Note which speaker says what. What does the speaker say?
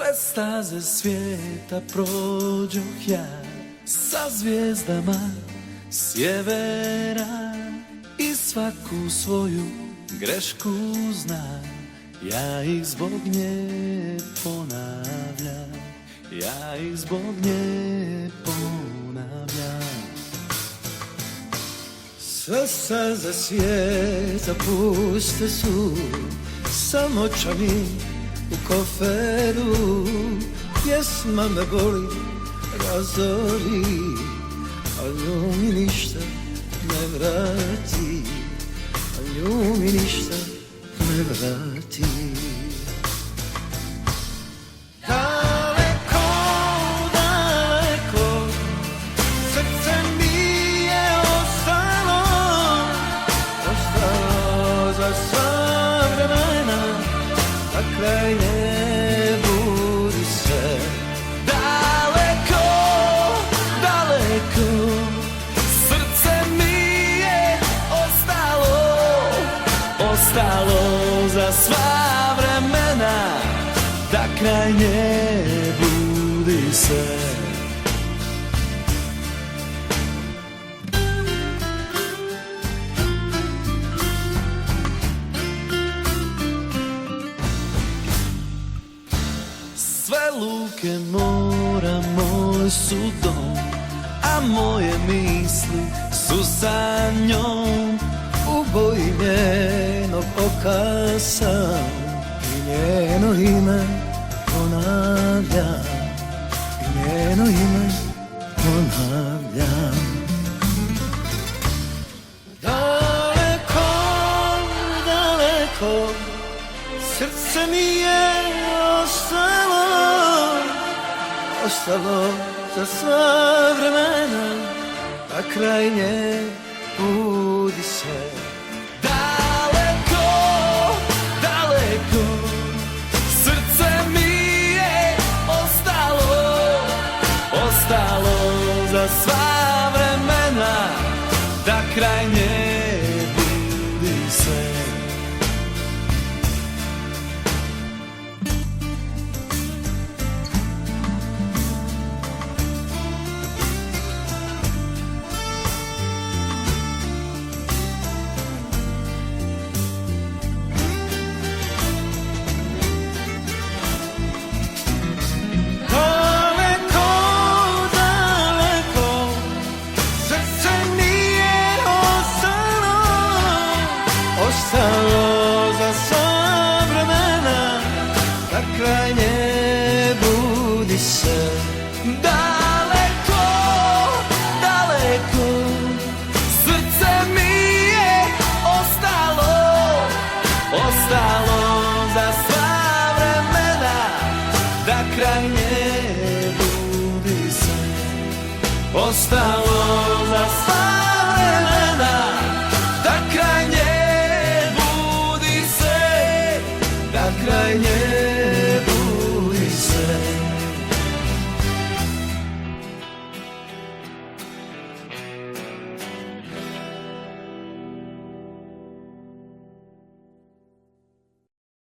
Speaker 1: Sve staze svijeta prođoh ja, sa zvijezdama sjevera, i svaku svoju grešku znam. Ja ih zbog nje ponavljam, ja ih zbog nje ponavljam. Sve staze svijeta puste su, samo očami u koferu. Pjesma me boli, razori, a nju mi ništa ne vrati, a nju mi ništa ne vrati. Daleko, daleko, srce mi je ostalo, ostalo za sva vremena, a kraj ne budi se. Daleko, daleko, srce mi je ostalo, ostalo za sva vremena, da kraj nje budi se. Sve luke mora moj su dom, a moje misli su sa njom. U boji njenog oka sam i njeno ime ponavljam, i njeno ime ponavljam. Daleko, daleko, srce mi je ostalo, ostalo za sva vremena, a kraj nje budi se. Daleko, daleko, srce mi je ostalo, ostalo za sva vremena, da kraj nje budi se. Ostalo za sva vremena, da kraj nje budi se. Daleko, daleko, srce mi je ostalo, ostalo za sva vremena, da kraj nje budi se. Ostalo za sva